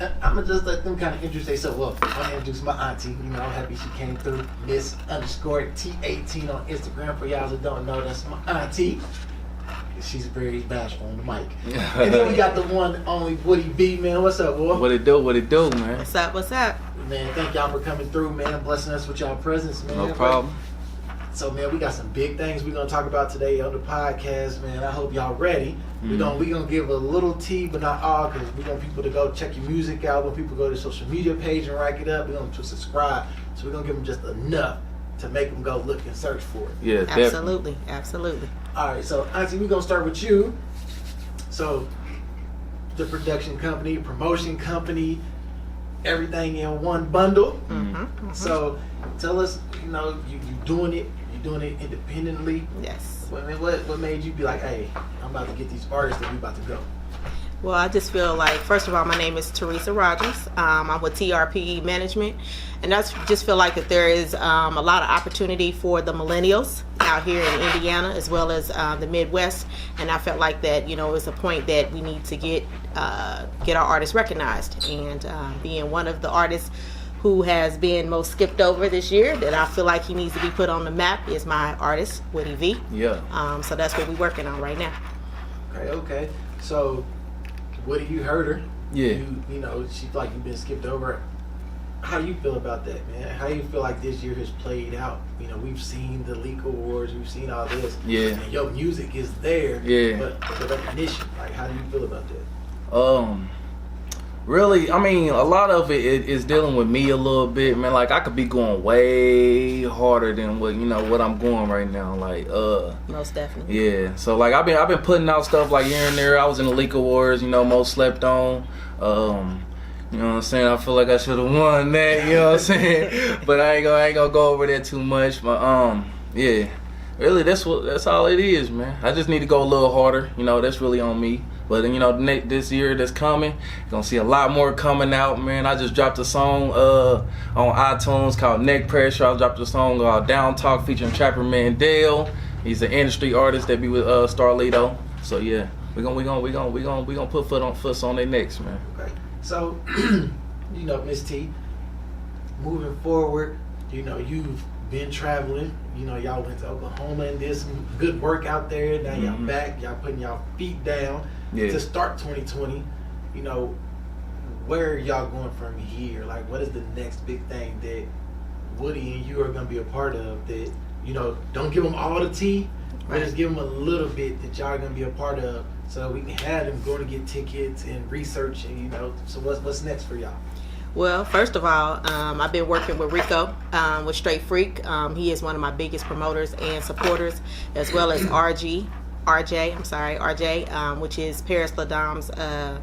I'm gonna just let them kind of introduce themselves. Well, I'm gonna introduce my auntie. I'm happy she came through. Miss_T18 on Instagram. For y'all that don't know, that's my auntie. She's very bashful on the mic. And then we got the one and only Woody B, man. What's up, boy? What it do, man? What's up, what's up? Man, thank y'all for coming through, man, and blessing us with y'all presence, man. No problem. So, man, we got some big things we're gonna talk about today on the podcast, man. I hope y'all ready. We gonna give a little tea, but not all, because we want people to go check your music out. When people go to the social media page and rank it up, we're gonna subscribe. So we're gonna give them just enough to make them go look and search for it. Yeah, absolutely, absolutely. All right, so auntie, we're gonna start with you. So, the production company, promotion company, everything in one bundle. So, tell us, you doing it independently. Yes. What made you be like, hey, I'm about to get these artists that we about to go? Well, I just feel like, first of all, my name is Teresa Rogers. I'm with TRPE Management, and I just feel like that there is a lot of opportunity for the millennials out here in Indiana, as well as the Midwest. And I felt like that, it's a point that we need to get our artists recognized. And being one of the artists who has been most skipped over this year, that I feel like he needs to be put on the map, is my artist, Woody V. Yeah. So that's what we're working on right now. Okay. So, Woody, you heard her. Yeah. She feel like you've been skipped over. How do you feel about that, man? How do you feel like this year has played out? We've seen the Leak Awards, we've seen all this. Yeah. And your music is there. Yeah. But the recognition, like, how do you feel about that? Really, I mean, a lot of it is dealing with me a little bit, man. Like, I could be going way harder than what I'm going right now. Like, most definitely. Yeah. So like I've been putting out stuff like here and there. I was in the Leak Awards, most slept on. You know what I'm saying? I feel like I should have won that, you know what I'm saying? But I ain't gonna go over there too much. But yeah. Really, that's all it is, man. I just need to go a little harder. That's really on me. But this year that's coming, you're gonna see a lot more coming out, man. I just dropped a song on iTunes called Neck Pressure. I dropped a song called Down Talk featuring Trapper Mandel. He's an industry artist that be with Starlito. So yeah, we gonna put foot on their necks, man. Okay. So, Miss T, moving forward, you've been traveling. Y'all went to Oklahoma and did some good work out there. Now y'all back. Y'all putting y'all feet down to start 2020. Where are y'all going from here? Like, what is the next big thing that Woody and you are going to be a part of that, don't give them all the tea, but just give them a little bit that y'all are going to be a part of so we can have them go to get tickets and research and, so what's next for y'all? Well, first of all, I've been working with Rico with Straight Freak. He is one of my biggest promoters and supporters, as well as RJ, which is Paris Ladam's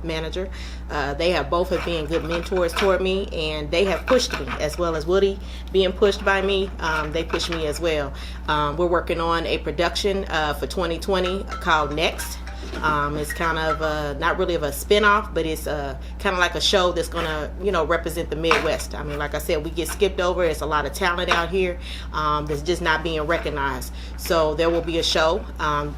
manager. They have both been good mentors toward me, and they have pushed me, as well as Woody being pushed by me. They pushed me as well. We're working on a production for 2020 called Next. It's kind of not really of a spin-off, but it's kind of like a show that's going to, represent the Midwest. I mean, like I said, we get skipped over. It's a lot of talent out here that's just not being recognized. So there will be a show.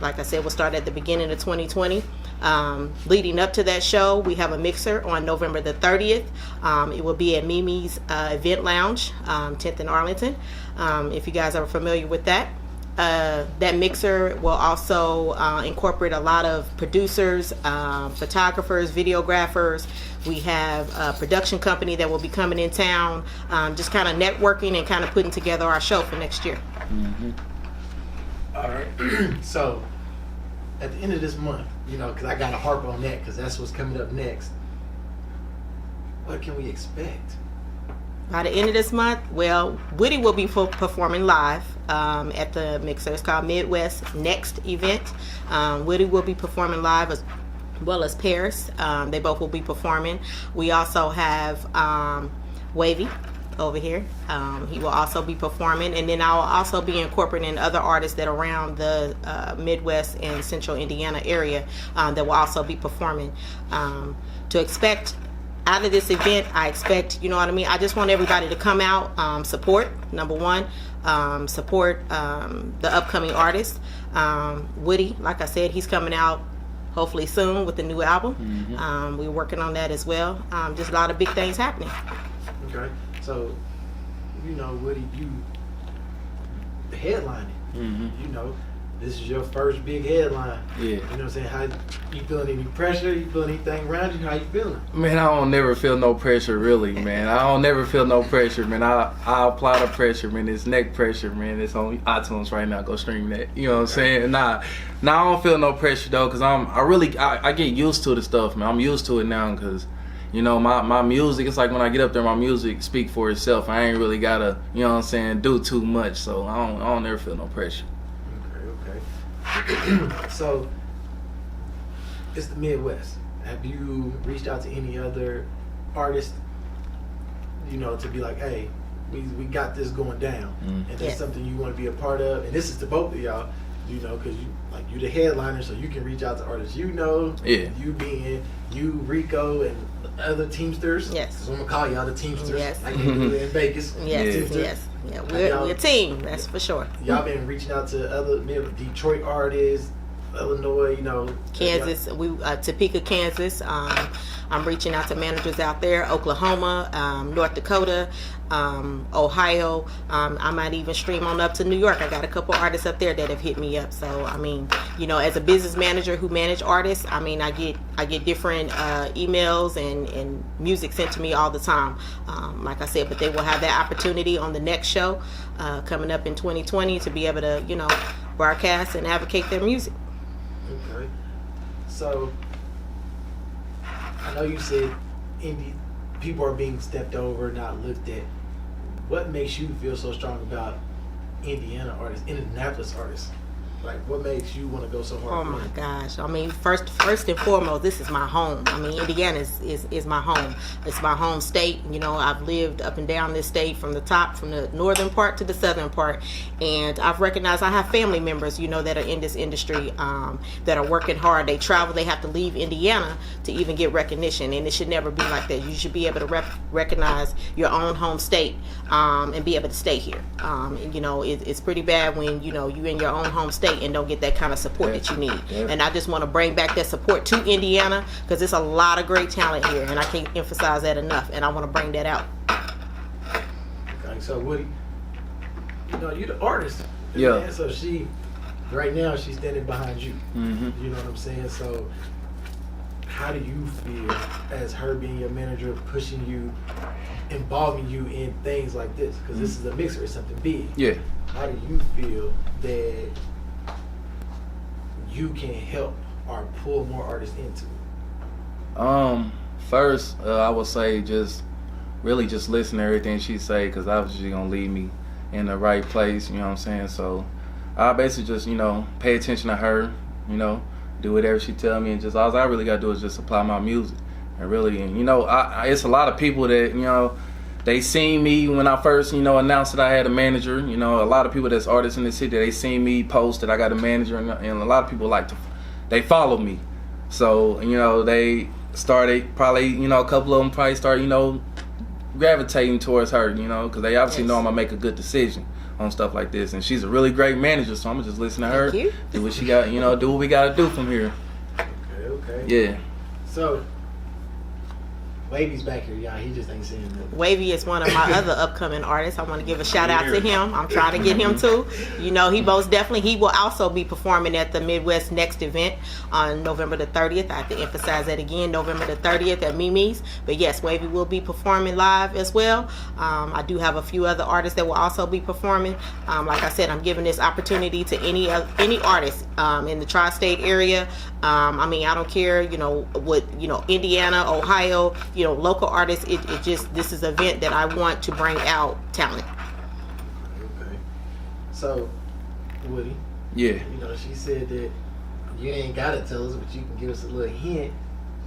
Like I said, we'll start at the beginning of 2020. Leading up to that show, we have a mixer on November the 30th. It will be at Mimi's Event Lounge, 10th in Arlington, if you guys are familiar with that. That mixer will also incorporate a lot of producers, photographers, videographers. We have a production company that will be coming in town, just kind of networking and kind of putting together our show for next year. All right. So, at the end of this month, because I got to harp on that because that's what's coming up next. What can we expect? By the end of this month, well, Woody will be performing live at the mixer. It's called Midwest Next event. Woody will be performing live as well as Paris. They both will be performing. We also have Wavy over here. He will also be performing, and then I will also be incorporating other artists that are around the Midwest and Central Indiana area that will also be performing. To expect out of this event, I expect, I just want everybody to come out, support, number one, support the upcoming artists. Woody, like I said, he's coming out hopefully soon with the new album. Mm-hmm. We're working on that as well. Just a lot of big things happening. Okay, so Woody, you headlining. Mm-hmm. This is your first big headline. Yeah. You know what I'm saying? How you feeling? Any pressure? You feeling anything around you? How you feeling? Man, I don't never feel no pressure, really, man. I don't never feel no pressure, man. I apply the pressure, man. It's neck pressure, man. It's on iTunes right now. Go stream that. You know what I'm saying? Nah, I don't feel no pressure though, cause I get used to the stuff, man. I'm used to it now, cause my music. It's like when I get up there, my music speak for itself. I ain't really gotta, do too much. So I don't never feel no pressure. Okay. So it's the Midwest. Have you reached out to any other artists, to be like, hey, we got this going down, and that's Yes. something you want to be a part of? And this is to both of y'all, because you the headliner, so you can reach out to artists Yeah. you being you, Rico, and the other Teamsters. Yes. 'Cause I'm gonna call y'all the Teamsters. Yes. Like they do in Vegas. Yes, Teamsters. yes. Yeah, we're a team, that's for sure. Y'all been reaching out to other Detroit artists, Illinois, Kansas, Topeka, Kansas. I'm reaching out to managers out there, Oklahoma, North Dakota, Ohio. I might even stream on up to New York. I got a couple artists up there that have hit me up. So as a business manager who manage artists, I get different emails and music sent to me all the time. Like I said, but they will have that opportunity on the next show coming up in 2020 to be able to broadcast and advocate their music. Okay. So I know you said people are being stepped over, not looked at. What makes you feel so strong about Indiana artists, Indianapolis artists? Like, what makes you want to go so hard? Oh my gosh! First and foremost, this is my home. Indiana is my home. It's my home state. I've lived up and down this state from the northern part to the southern part, and I've recognized I have family members, that are in this industry, that are working hard. They travel. They have to leave Indiana to even get recognition, and it should never be like that. You should be able to recognize your own home state, and be able to stay here. It's pretty bad when you in your own home state and don't get that kind of support that you need. Yeah. And I just want to bring back that support to Indiana, because there's a lot of great talent here, and I can't emphasize that enough, and I want to bring that out. Okay, so Woody, you're the artist. Yeah. Man, so right now she's standing behind you. Mm-hmm. You know what I'm saying? So how do you feel as her being your manager, pushing you, involving you in things like this? Because this is a mixer, it's something big. Yeah. How do you feel that you can help or pull more artists into it? First, I would say just listen to everything she say, because obviously gonna lead me in the right place. You know what I'm saying? So I basically just pay attention to her. Do whatever she tell me, and just all I really gotta do is just apply my music. And really, it's a lot of people that they seen me when I first announced that I had a manager. A lot of people that's artists in the city, they seen me post that I got a manager, and a lot of people they follow me. So they started probably a couple of them probably started gravitating towards her, because they obviously know I'm gonna make a good decision on stuff like this, and she's a really great manager. So I'm gonna just listen to her, Thank you. do what she got, do what we gotta do from here. Okay. Yeah. So Wavy's back here, y'all. He just ain't saying nothing. Wavy is one of my other upcoming artists. I want to give a shout out to him. I'm trying to get him too. He will also be performing at the Midwest Next event on November the 30th. I have to emphasize that again, November the 30th at Mimi's. But yes, Wavy will be performing live as well. I do have a few other artists that will also be performing. Like I said, I'm giving this opportunity to any artist in the tri-state area. I don't care, Indiana, Ohio, local artists. This is an event that I want to bring out talent. Okay. So, Woody, Yeah. she said that you ain't gotta tell us, but you can give us a little hint.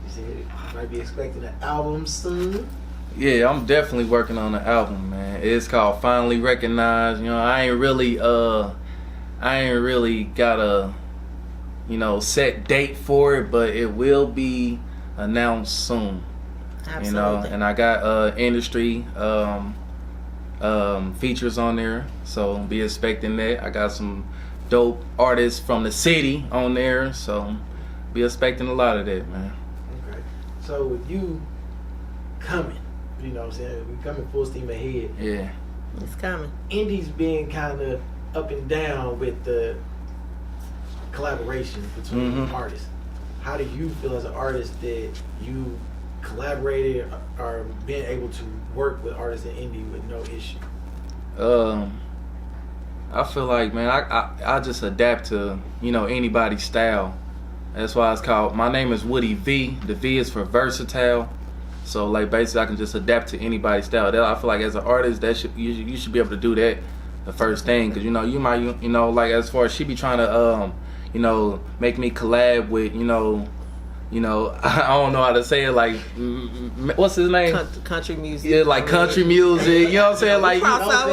She said you might be expecting an album soon. Yeah, I'm definitely working on the album, man. It's called Finally Recognized. I ain't really got a set date for it, but it will be announced soon. Absolutely. And I got industry features on there, so be expecting that. I got some dope artists from the city on there, so be expecting a lot of that, man. Okay. So with you coming, you know what I'm saying? We coming full steam ahead. Yeah. It's coming. Indies being kind of up and down with the collaboration between artists. How do you feel as an artist that you collaborated or been able to work with artists in indie with no issue? I feel like, man, I just adapt to, you know, anybody's style. That's why it's called, my name is Woody V. The V is for versatile. So like basically I can just adapt to anybody's style. I feel like as an artist, that you should be able to do that the first thing, because you know you might, you know, like as far as she be trying to you know, make me collab with, you know I don't know how to say it, like what's his name? Country music. Yeah, like country music. You know what I'm saying? Like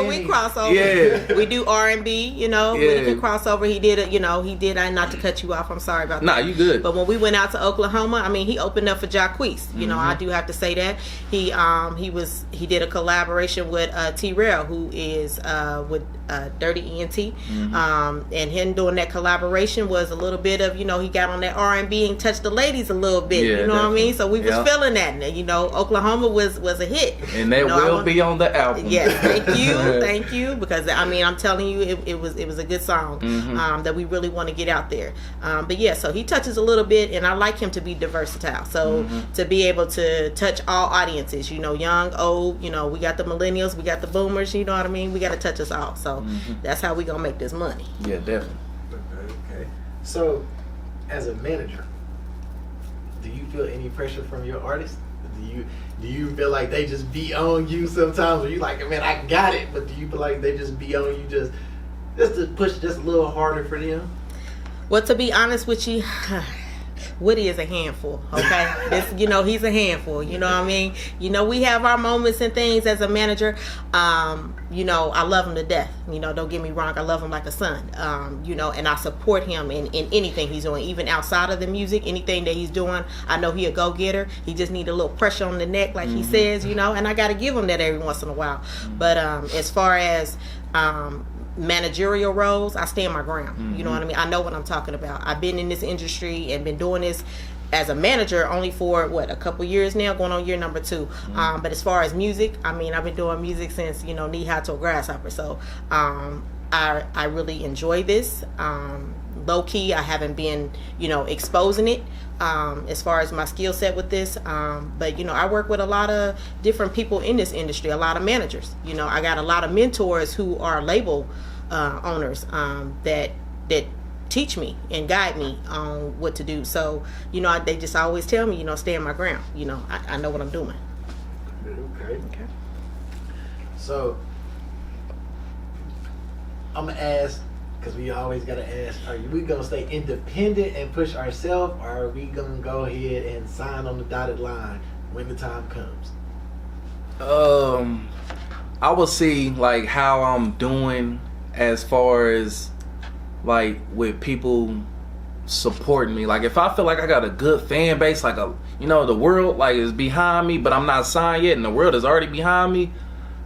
we cross over. Yeah. We do R&B. You know, Yeah. we can cross over. He did it. You know, he did. Not to cut you off. I'm sorry about that. Nah, you good. But when we went out to Oklahoma, I mean, he opened up for Jacquees. You know, I do have to say that he did a collaboration with T-Rail, who is with Dirty ENT, and him doing that collaboration was a little bit of, you know, he got on that R&B and touched the ladies a little bit. Yeah, you know what I mean? So we was Yeah. feeling that. And, you know, Oklahoma was a hit. And that You know, will be on the album. Yes, thank you, because I mean, I'm telling you, it was a good song that we really want to get out there. But yeah, so he touches a little bit, and I like him to be versatile. So to be able to touch all audiences, you know, young, old, you know, we got the millennials, we got the boomers, you know what I mean? We got to touch us all. So that's how we gonna make this money. Yeah, definitely. Okay. So as a manager, do you feel any pressure from your artists? Do you feel like they just be on you sometimes, or you like, man, I got it, but do you feel like they just be on you just to push just a little harder for them? Well, to be honest with you, Woody is a handful, okay? You know, he's a handful, you know what I mean? You know, we have our moments and things as a manager. You know, I love him to death. You know, don't get me wrong, I love him like a son. You know, and I support him in anything he's doing, even outside of the music, anything that he's doing. I know he a go-getter. He just need a little pressure on the neck, like he says, you know, and I got to give him that every once in a while. But as far as managerial roles, I stand my ground. You know what I mean? I know what I'm talking about. I've been in this industry and been doing this as a manager only for a couple years now, going on year number 2. But as far as music, I mean, I've been doing music since, you know, knee high to a grasshopper. So I really enjoy this. Low key, I haven't been, you know, exposing it as far as my skill set with this. But, you know, I work with a lot of different people in this industry, a lot of managers. You know, I got a lot of mentors who are label owners that teach me and guide me on what to do. So, you know, they just always tell me, you know, stand my ground. You know, I know what I'm doing. Okay. So I'm gonna ask, because we always gotta ask, are we gonna stay independent and push ourselves, or are we gonna go ahead and sign on the dotted line when the time comes? I will see like how I'm doing as far as like with people supporting me. Like if I feel like I got a good fan base, like you know, the world like is behind me, but I'm not signed yet and the world is already behind me,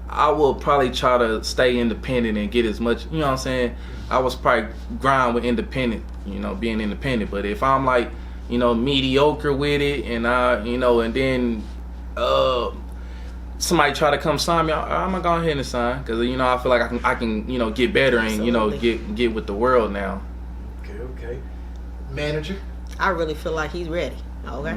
I will probably try to stay independent and get as much, you know what I'm saying? I was probably grind with independent, you know, being independent. But if I'm like, you know, mediocre with it and you know, and then somebody try to come sign me, I'm gonna go ahead and sign, because you know I feel like I can you know get better and you know get with the world now. Okay. Manager, I really feel like he's ready. Okay.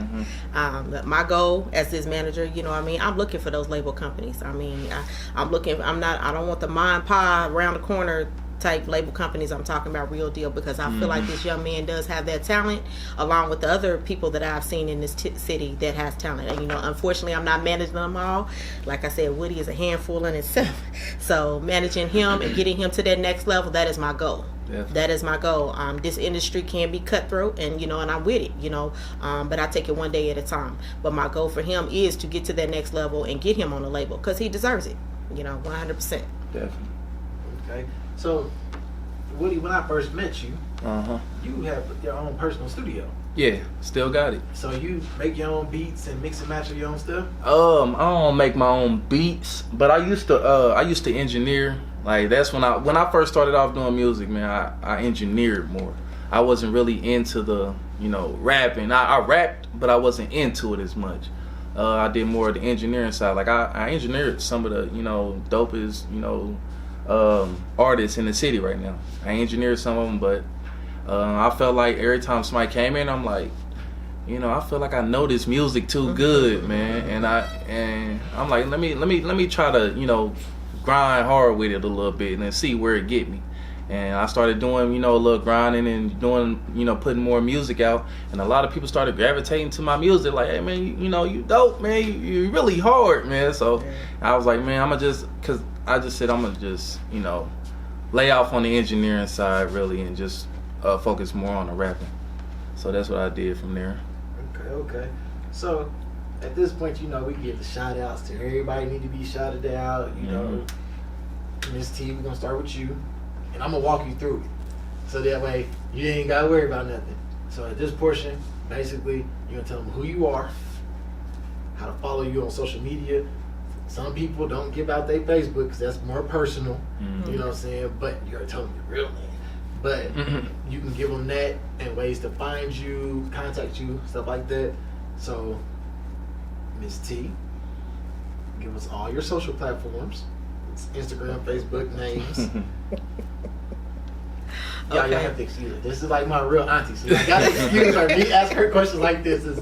My goal as this manager, you know what I mean, I'm looking for those label companies. I mean, I don't want the ma and pa around the corner type label companies. I'm talking about real deal, because I feel like this young man does have that talent, along with the other people that I've seen in this city that has talent. And you know, unfortunately, I'm not managing them all. Like I said, Woody is a handful in itself. So managing him and getting him to that next level, that is my goal. Definitely. That is my goal. This industry can be cutthroat, and you know, and I'm with it, you know, but I take it one day at a time. But my goal for him is to get to that next level and get him on the label, because he deserves it, you know, 100%. Definitely. okay. So, Woody, when I first met you, Uh-huh. you have your own personal studio. Yeah, still got it. So you make your own beats and mix and match your own stuff? I don't make my own beats, but I used to engineer. Like that's when I first started off doing music, man. I engineered more. I wasn't really into the, you know, rapping. I rapped, but I wasn't into it as much. I did more of the engineering side. Like I engineered some of the, you know, dopest, you know, artists in the city right now. I engineered some of them, but I felt like every time somebody came in, I'm like, you know, I feel like I know this music too good, man. And I'm like, let me try to, you know, grind hard with it a little bit and then see where it get me. And I started doing, you know, a little grinding and doing, you know, putting more music out. And a lot of people started gravitating to my music. Like, hey, man, you know, you dope, man. You really hard, man. So I was like, man, because I just said I'm going to just, you know, lay off on the engineering side, really, and just focus more on the rapping. So that's what I did from there. Okay. So at this point, you know, we give the shout outs to everybody need to be shouted out. You know, Miss T, we're going to start with you. And I'm going to walk you through it. So that way, you ain't got to worry about nothing. So at this portion, basically, you're going to tell them who you are, how to follow you on social media. Some people don't give out their Facebook because that's more personal. You know what I'm saying? But you're going to tell them your real name. But you can give them that and ways to find you, contact you, stuff like that. So, Miss T, give us all your social platforms. It's Instagram, Facebook, names. Y'all have to excuse it. This is like my real auntie, so you gotta excuse her. Me ask her questions like this is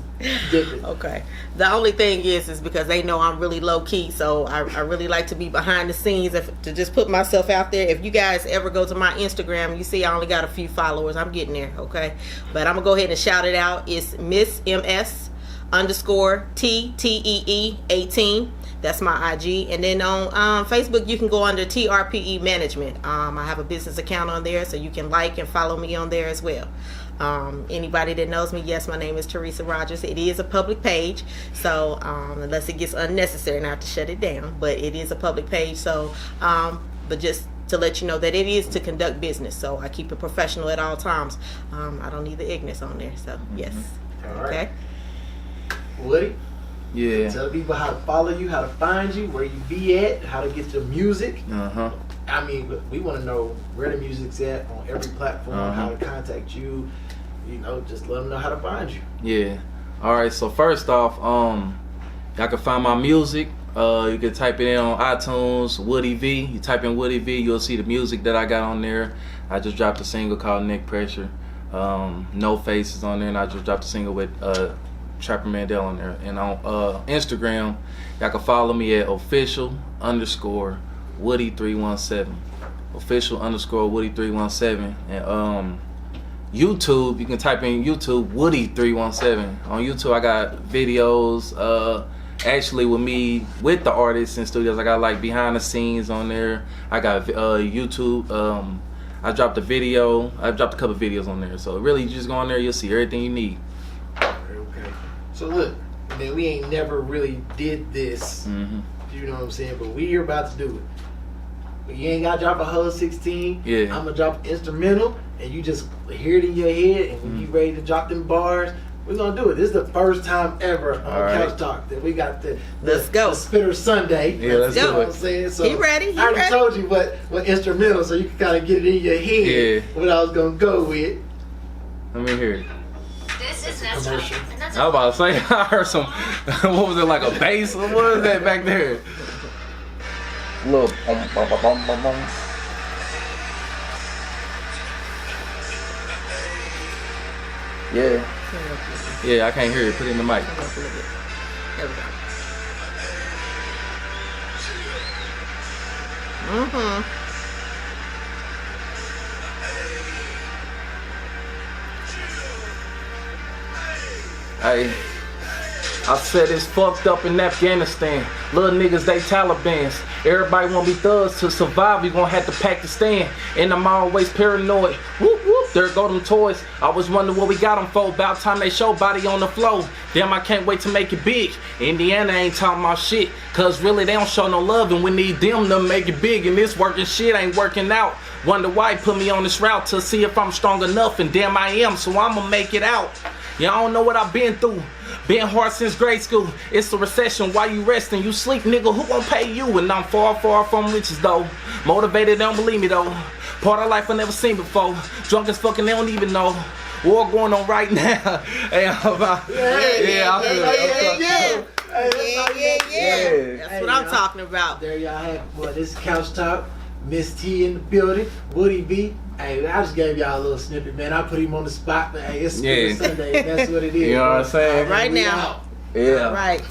different. Okay. The only thing is because they know I'm really low key, so I really like to be behind the scenes to just put myself out there. If you guys ever go to my Instagram, you see I only got a few followers. I'm getting there, okay? But I'm gonna go ahead and shout it out. It's Miss MS _TTEE 18. That's my IG. And then on Facebook, you can go under TRPE Management. I have a business account on there, so you can like and follow me on there as well. Anybody that knows me, yes, my name is Teresa Rogers. It is a public page, so unless it gets unnecessary and I have to shut it down, but it is a public page. So, but just to let you know that it is to conduct business, so I keep it professional at all times. I don't need the ignorance on there, so yes. All right. Okay. Woody? Yeah. Tell people how to follow you, how to find you, where you be at, how to get your music. I mean, we want to know where the music's at on every platform, how to contact you. You know, just let them know how to find you. Yeah. All right. So first off, y'all can find my music. You can type it in on iTunes, Woody V. You type in Woody V, you'll see the music that I got on there. I just dropped a single called Neck Pressure. No Faces on there, and I just dropped a single with Trapper Mandel on there. And on Instagram, y'all can follow me at official_Woody317. Official_Woody317. And YouTube, you can type in YouTube Woody317. On YouTube, I got videos actually with me with the artists in studios. I got like behind the scenes on there. I got YouTube. I dropped a video. I dropped a couple videos on there. So really, you just go on there, you'll see everything you need. Okay. So look, man, we ain't never really did this. You know what I'm saying? But we're about to do it. But you ain't got to drop a whole 16. Yeah. I'm going to drop instrumental, and you just hear it in your head, and when you ready to drop them bars, we're going to do it. This is the first time ever on Couch Talk that we got the Spitter Sunday. Yeah, let's you do know it. what I'm saying? So He ready? I already told you what instrumental, so you can kind of get it in your head what I was going to go with. Let me hear it. This is Nessa. Commercial. And that's I was about to say, I heard some, what was it, like a bass? What was that back there? Little bum, bum, bum, bum, bum, bum. Yeah. Yeah, I can't hear it. Put it in the mic. There we go. Hey, I said it's fucked up in Afghanistan. Little niggas, they Talibans. Everybody wanna be thugs to survive. You gonna have to pack the stand. And I'm always paranoid. Whoop whoop, there go them toys. I was wondering what we got them for. About time they show body on the floor. Damn, I can't wait to make it big. Indiana ain't talking about shit. Cause really they don't show no love and we need them to make it big. And this working shit ain't working out. Wonder why put me on this route to see if I'm strong enough. And damn I am, so I'ma make it out. Y'all don't know what I've been through. Been hard since grade school. It's a recession. Why you resting? You sleep, nigga. Who gon' pay you? And I'm far, far from riches, though. Motivated, don't believe me, though. Part of life I never seen before. Drunk as fucking, they don't even know. War going on right now. Hey, I'm about. Yeah. That's what I'm talking about. There y'all have, boy, this is Couch Talk. Miss T in the building. Woody B. Hey, I just gave y'all a little snippet, man. I put him on the spot, but hey, it's Sunday. That's what it is. You know what I'm saying? Right We now. out. Yeah. All right.